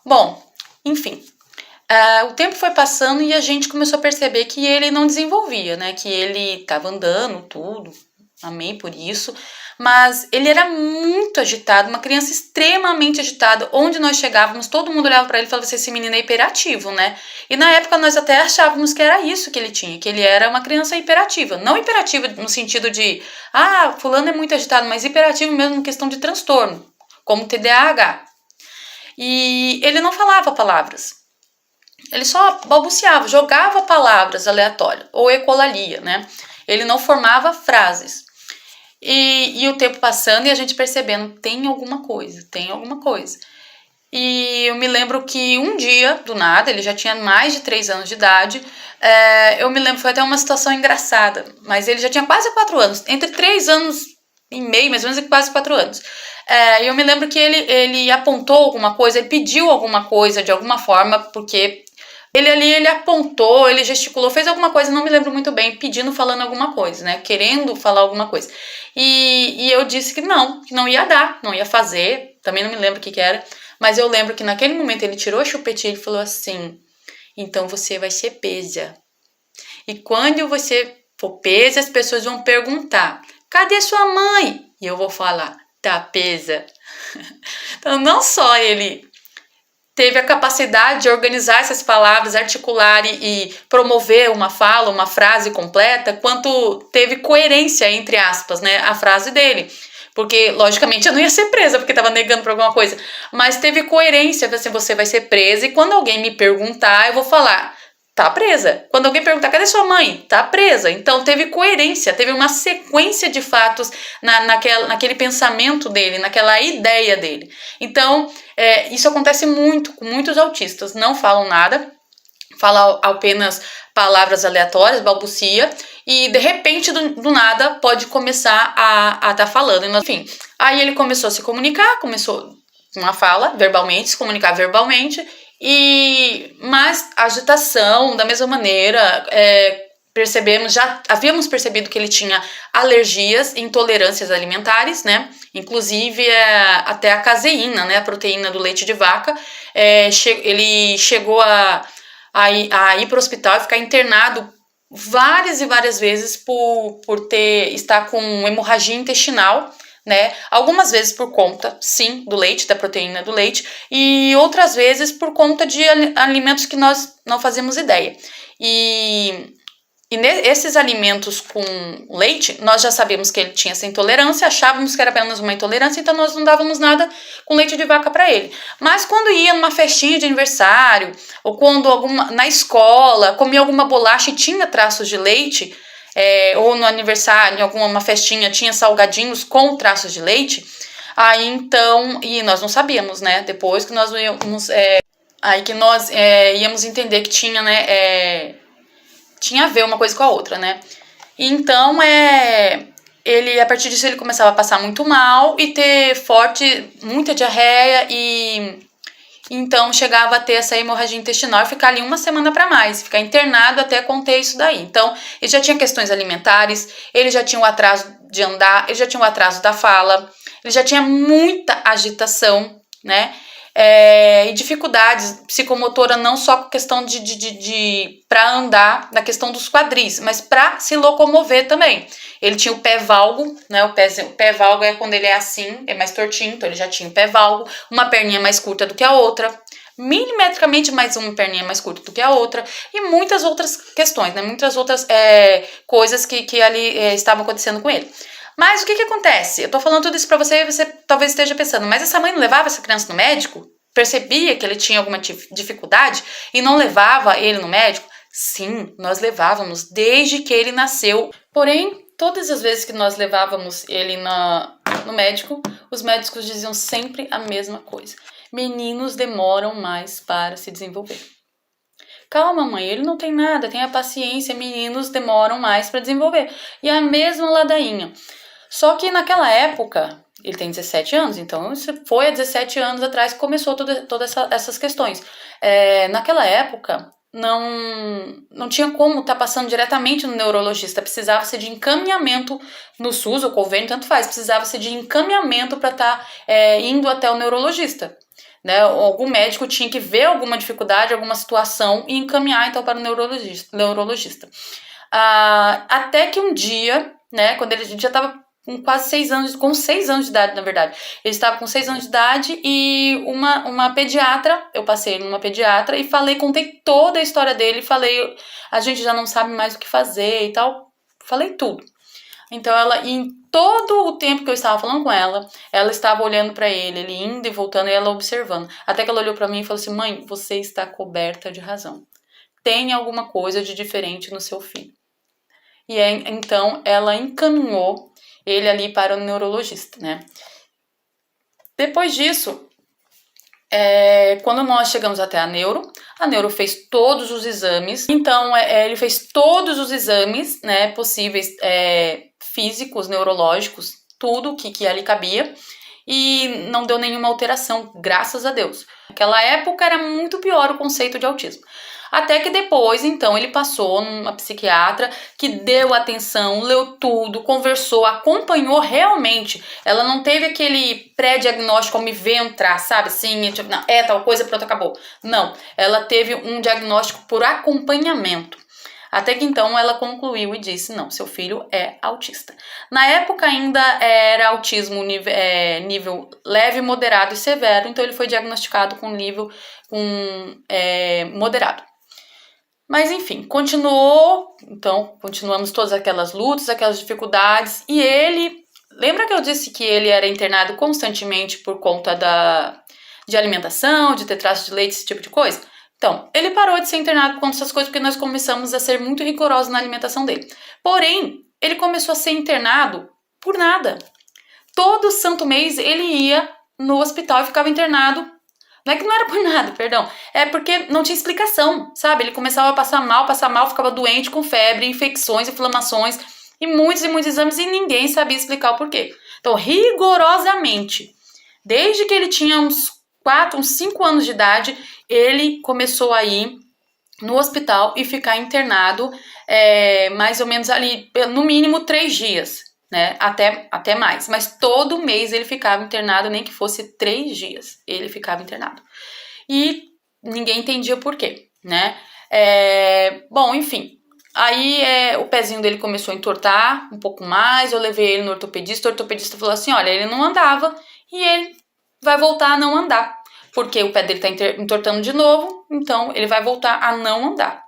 Bom, enfim, o tempo foi passando e a gente começou a perceber que ele não desenvolvia, né? Que ele estava andando, tudo, amei por isso, mas ele era muito agitado, uma criança extremamente agitada. Onde nós chegávamos, todo mundo olhava para ele e falava assim, esse menino é hiperativo, né? E na época nós até achávamos que era isso que ele tinha, que ele era uma criança hiperativa. Não hiperativa no sentido de, fulano é muito agitado, mas hiperativo mesmo em questão de transtorno, como TDAH. E ele não falava palavras. Ele só balbuciava, jogava palavras aleatórias, ou ecolalia, né? Ele não formava frases. E o tempo passando e a gente percebendo, tem alguma coisa. E eu me lembro que um dia, do nada, ele já tinha mais de 3 anos de idade, eu me lembro, foi até uma situação engraçada, mas ele já tinha quase 4 anos, entre 3 anos e meio, mais ou menos, e quase 4 anos. Eu me lembro que ele apontou alguma coisa, ele pediu alguma coisa de alguma forma, porque ele apontou, ele gesticulou, fez alguma coisa, não me lembro muito bem, pedindo, falando alguma coisa, né? Querendo falar alguma coisa. E eu disse que não ia dar, não ia fazer, também não me lembro o que era, mas eu lembro que naquele momento ele tirou a chupetinha e falou assim, então você vai ser pesa. E quando você for pesa, as pessoas vão perguntar, cadê sua mãe? E eu vou falar, tá pesa. Então não só ele teve a capacidade de organizar essas palavras, articular e promover uma fala, uma frase completa, quanto teve coerência, entre aspas, né, a frase dele. Porque, logicamente, eu não ia ser presa porque estava negando por alguma coisa, mas teve coerência, assim, você vai ser presa e quando alguém me perguntar, eu vou falar, tá presa. Quando alguém perguntar, cadê sua mãe? Tá presa. Então, teve coerência, teve uma sequência de fatos naquele pensamento dele, naquela ideia dele. Então, isso acontece muito com muitos autistas. Não falam nada, falam apenas palavras aleatórias, balbucia, e de repente, do nada, pode começar a tá falando. Enfim, aí ele começou a se comunicar, começou uma fala verbalmente, se comunicar verbalmente, mas agitação, da mesma maneira, já havíamos percebido que ele tinha alergias e intolerâncias alimentares, né? Inclusive até a caseína, né? A proteína do leite de vaca. Ele chegou a ir para o hospital e ficar internado várias e várias vezes por estar com hemorragia intestinal, né? Algumas vezes por conta, sim, do leite, da proteína do leite, e outras vezes por conta de alimentos que nós não fazemos ideia. E esses alimentos com leite, nós já sabíamos que ele tinha essa intolerância, achávamos que era apenas uma intolerância, então nós não dávamos nada com leite de vaca para ele. Mas quando ia numa festinha de aniversário, ou quando na escola, comia alguma bolacha e tinha traços de leite, ou no aniversário, em alguma festinha, tinha salgadinhos com traços de leite, aí então, e nós não sabíamos, né, depois que nós íamos, íamos entender que tinha, né, tinha a ver uma coisa com a outra, né, e então, a partir disso ele começava a passar muito mal e ter muita diarreia e então chegava a ter essa hemorragia intestinal e ficar ali uma semana para mais, ficar internado até conter isso daí. Então, ele já tinha questões alimentares, ele já tinha o atraso de andar, ele já tinha o atraso da fala, ele já tinha muita agitação, né? E dificuldades psicomotora não só com questão de para andar, na questão dos quadris, mas para se locomover também. Ele tinha o pé valgo, né? O pé valgo é quando ele é assim, é mais tortinho, então ele já tinha o pé valgo, uma perninha mais curta do que a outra, milimetricamente mais uma perninha mais curta do que a outra, e muitas outras questões, né? Muitas outras coisas que ali estavam acontecendo com ele. Mas o que acontece? Eu tô falando tudo isso pra você e você talvez esteja pensando, mas essa mãe não levava essa criança no médico? Percebia que ele tinha alguma dificuldade e não levava ele no médico? Sim, nós levávamos desde que ele nasceu. Porém, todas as vezes que nós levávamos ele no médico, os médicos diziam sempre a mesma coisa. Meninos demoram mais para se desenvolver. Calma, mãe, ele não tem nada, tenha paciência, meninos demoram mais para desenvolver. E a mesma ladainha. Só que naquela época, ele tem 17 anos, então isso foi há 17 anos atrás que começou todas essas questões. Naquela época, não tinha como estar passando diretamente no neurologista, precisava-se de encaminhamento no SUS ou convênio, tanto faz, precisava-se de encaminhamento para estar indo até o neurologista, né? Algum médico tinha que ver alguma dificuldade, alguma situação e encaminhar então para o neurologista. Até que um dia, né, quando a gente já estava com quase 6 anos, com 6 anos de idade, na verdade. Ele estava com 6 anos de idade e uma pediatra, eu passei numa pediatra e contei toda a história dele, falei, a gente já não sabe mais o que fazer e tal, falei tudo. Então em todo o tempo que eu estava falando com ela estava olhando para ele indo e voltando e ela observando. Até que ela olhou para mim e falou assim: mãe, você está coberta de razão. Tem alguma coisa de diferente no seu filho. E então ela encaminhou ele ali para o neurologista, né? Depois disso, quando nós chegamos até a neuro fez todos os exames. Então, ele fez todos os exames, né, possíveis, físicos, neurológicos, tudo que ali cabia. E não deu nenhuma alteração, graças a Deus. Naquela época era muito pior o conceito de autismo. Até que depois, então, ele passou numa psiquiatra que deu atenção, leu tudo, conversou, acompanhou realmente. Ela não teve aquele pré-diagnóstico ao me ver entrar, sabe? Assim, tipo, não, tal coisa, pronto, acabou. Não, ela teve um diagnóstico por acompanhamento. Até que então ela concluiu e disse, não, seu filho é autista. Na época ainda era autismo nível leve, moderado e severo, então ele foi diagnosticado com nível moderado. Mas enfim, continuamos todas aquelas lutas, aquelas dificuldades, e lembra que eu disse que ele era internado constantemente por conta de alimentação, de ter traço de leite, esse tipo de coisa? Então, ele parou de ser internado por conta dessas coisas porque nós começamos a ser muito rigorosos na alimentação dele. Porém, ele começou a ser internado por nada. Todo santo mês ele ia no hospital e ficava internado. Não é que não era por nada, perdão. É porque não tinha explicação, sabe? Ele começava a passar mal, ficava doente, com febre, infecções, inflamações, e muitos exames, e ninguém sabia explicar o porquê. Então, rigorosamente, desde que ele tinha uns 5 anos de idade, ele começou a ir no hospital e ficar internado mais ou menos ali, no mínimo 3 dias, né? Até mais. Mas todo mês ele ficava internado, nem que fosse 3 dias, ele ficava internado. E ninguém entendia por quê, né? Bom, enfim. Aí o pezinho dele começou a entortar um pouco mais, eu levei ele no ortopedista, o ortopedista falou assim, olha, ele não andava e ele vai voltar a não andar, porque o pé dele tá entortando de novo, então ele vai voltar a não andar.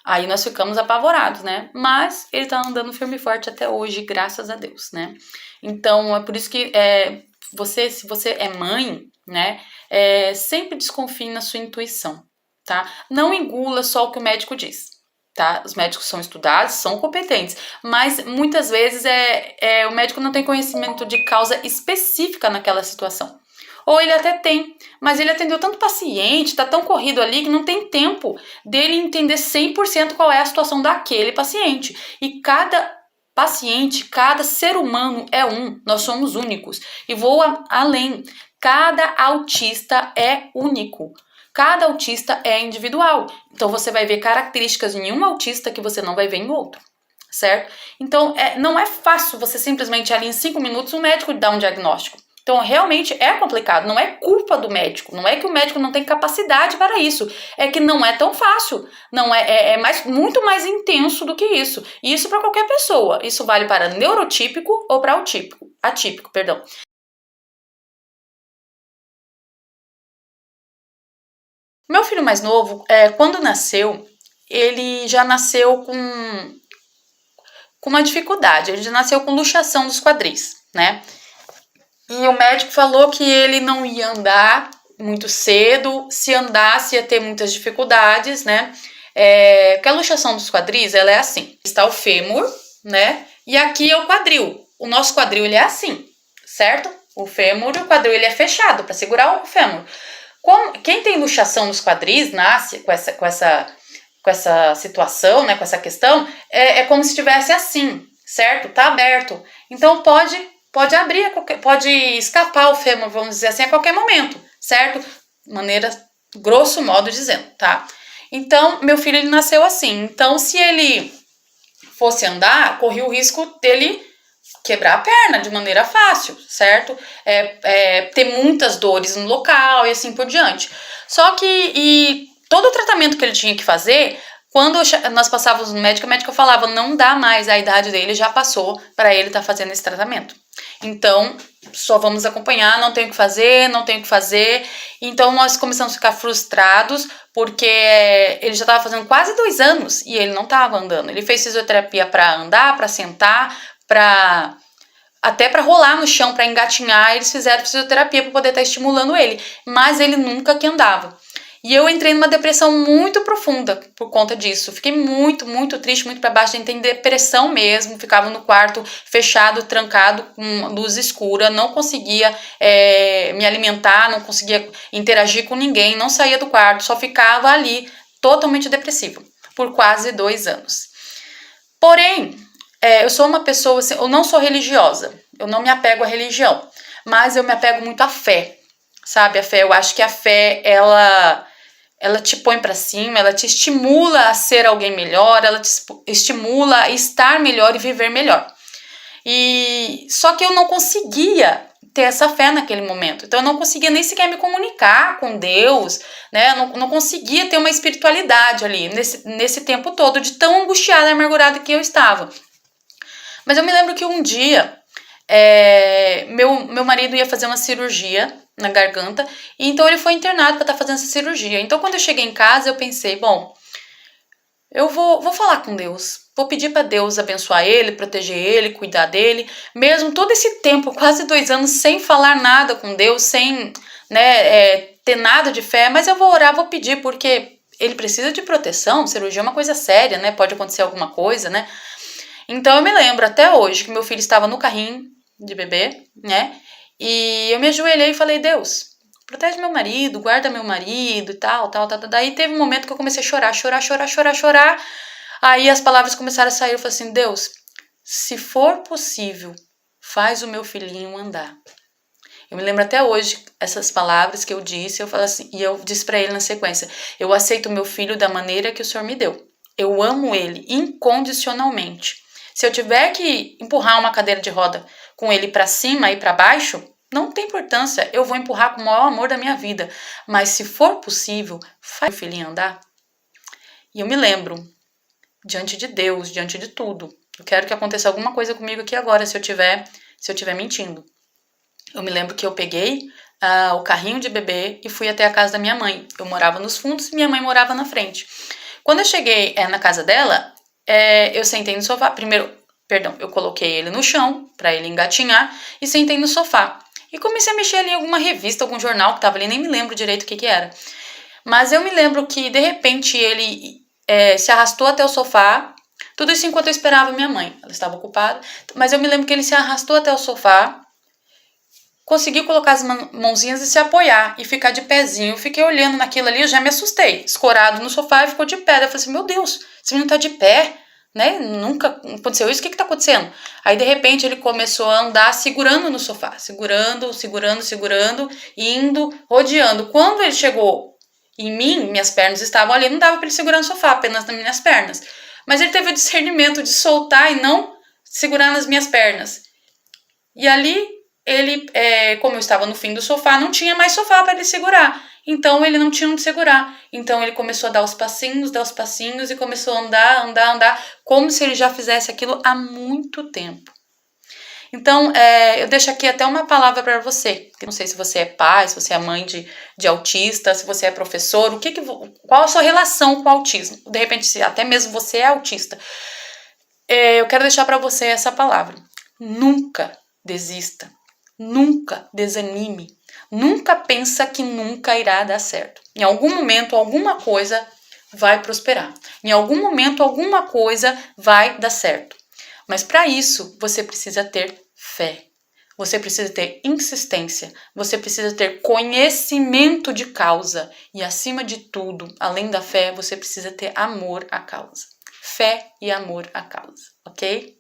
Aí nós ficamos apavorados, né? Mas ele tá andando firme e forte até hoje, graças a Deus, né? Então, é por isso que se você é mãe, né? Sempre desconfie na sua intuição, tá? Não engula só o que o médico diz, tá? Os médicos são estudados, são competentes, mas muitas vezes o médico não tem conhecimento de causa específica naquela situação. Ou ele até tem, mas ele atendeu tanto paciente, tá tão corrido ali que não tem tempo dele entender 100% qual é a situação daquele paciente. E cada paciente, cada ser humano é nós somos únicos. E vou além, cada autista é único. Cada autista é individual. Então você vai ver características em um autista que você não vai ver em outro, certo? Então não é fácil você simplesmente ali em 5 minutos o médico dar um diagnóstico. Então, realmente é complicado, não é culpa do médico, não é que o médico não tem capacidade para isso, é que não é tão fácil, não muito mais intenso do que isso. E isso para qualquer pessoa, isso vale para neurotípico ou para atípico, perdão. Meu filho mais novo, quando nasceu, ele já nasceu com uma dificuldade, ele já nasceu com luxação dos quadris, né? E o médico falou que ele não ia andar muito cedo, se andasse ia ter muitas dificuldades, né? Porque a luxação dos quadris, ela é assim. Está o fêmur, né? E aqui é o quadril. O nosso quadril, ele é assim, certo? O fêmur e o quadril, ele é fechado para segurar o fêmur. Quem tem luxação nos quadris nasce com essa situação, né? Com essa questão, é como se estivesse assim, certo? Tá aberto. Então pode abrir, pode escapar o fêmur, vamos dizer assim, a qualquer momento, certo? Maneira, grosso modo dizendo, tá? Então, meu filho, ele nasceu assim. Então, se ele fosse andar, corria o risco dele quebrar a perna de maneira fácil, certo? Ter muitas dores no local e assim por diante. Só que todo o tratamento que ele tinha que fazer, quando nós passávamos no médico, a médica falava, não dá mais, a idade dele já passou para ele estar fazendo esse tratamento. Então, só vamos acompanhar, não tem o que fazer, não tem o que fazer. Então, nós começamos a ficar frustrados, porque ele já estava fazendo quase 2 anos e ele não estava andando. Ele fez fisioterapia para andar, para sentar, até para rolar no chão, para engatinhar. Eles fizeram fisioterapia para poder estar estimulando ele, mas ele nunca que andava. E eu entrei numa depressão muito profunda por conta disso. Fiquei muito, muito triste, muito para baixo. Entrei em depressão mesmo. Ficava no quarto fechado, trancado, com luz escura. Não conseguia me alimentar, não conseguia interagir com ninguém. Não saía do quarto, só ficava ali totalmente depressiva por quase 2 anos. Porém, eu sou uma pessoa, assim, eu não sou religiosa. Eu não me apego à religião, mas eu me apego muito à fé. Sabe, a fé, eu acho que a fé, ela te põe para cima, ela te estimula a ser alguém melhor, ela te estimula a estar melhor e viver melhor. Só que eu não conseguia ter essa fé naquele momento. Então eu não conseguia nem sequer me comunicar com Deus, né? Eu não conseguia ter uma espiritualidade ali nesse tempo todo, de tão angustiada e amargurada que eu estava. Mas eu me lembro que um dia meu marido ia fazer uma cirurgia na garganta, e então ele foi internado para estar fazendo essa cirurgia. Então quando eu cheguei em casa eu pensei, bom, eu vou falar com Deus, vou pedir para Deus abençoar ele, proteger ele, cuidar dele, mesmo todo esse tempo, quase 2 anos, sem falar nada com Deus, sem ter nada de fé, mas eu vou orar, vou pedir, porque ele precisa de proteção, cirurgia é uma coisa séria, né? Pode acontecer alguma coisa, né? Então eu me lembro até hoje que meu filho estava no carrinho de bebê, né? E eu me ajoelhei e falei, Deus, protege meu marido, guarda meu marido e tal. Daí teve um momento que eu comecei a chorar. Aí as palavras começaram a sair, eu falei assim, Deus, se for possível, faz o meu filhinho andar. Eu me lembro até hoje essas palavras que eu disse, eu falei assim, e eu disse para ele na sequência, eu aceito meu filho da maneira que o Senhor me deu. Eu amo ele incondicionalmente. Se eu tiver que empurrar uma cadeira de roda com ele para cima e para baixo, não tem importância, eu vou empurrar com o maior amor da minha vida. Mas se for possível, faz o filhinho andar. E eu me lembro, diante de Deus, diante de tudo, eu quero que aconteça alguma coisa comigo aqui agora, se eu tiver mentindo. Eu me lembro que eu peguei o carrinho de bebê e fui até a casa da minha mãe. Eu morava nos fundos e minha mãe morava na frente. Quando eu cheguei na casa dela, eu sentei no sofá. Eu coloquei ele no chão para ele engatinhar e sentei no sofá. E comecei a mexer ali em alguma revista, algum jornal que tava ali, nem me lembro direito o que era. Mas eu me lembro que, de repente, ele se arrastou até o sofá. Tudo isso enquanto eu esperava minha mãe. Ela estava ocupada. Mas eu me lembro que ele se arrastou até o sofá, conseguiu colocar as mãozinhas e se apoiar e ficar de pezinho. Eu fiquei olhando naquilo ali, eu já me assustei. Escorado no sofá e ficou de pé. Eu falei assim, meu Deus, esse menino tá de pé, né? Nunca aconteceu isso, o que tá acontecendo? Aí, de repente, ele começou a andar segurando no sofá. Segurando, indo, rodeando. Quando ele chegou em mim, minhas pernas estavam ali, não dava pra ele segurar no sofá, apenas nas minhas pernas. Mas ele teve o discernimento de soltar e não segurar nas minhas pernas. E ali, ele, como eu estava no fim do sofá, não tinha mais sofá para ele segurar. Então, ele não tinha onde segurar. Então, ele começou a dar os passinhos e começou a andar, como se ele já fizesse aquilo há muito tempo. Então, eu deixo aqui até uma palavra para você. Não sei se você é pai, se você é mãe de autista, se você é professor, qual a sua relação com o autismo? De repente, se até mesmo você é autista. Eu quero deixar para você essa palavra. Nunca desista. Nunca desanime. Nunca pensa que nunca irá dar certo. Em algum momento, alguma coisa vai prosperar. Em algum momento, alguma coisa vai dar certo. Mas para isso, você precisa ter fé. Você precisa ter insistência. Você precisa ter conhecimento de causa. E acima de tudo, além da fé, você precisa ter amor à causa. Fé e amor à causa, ok?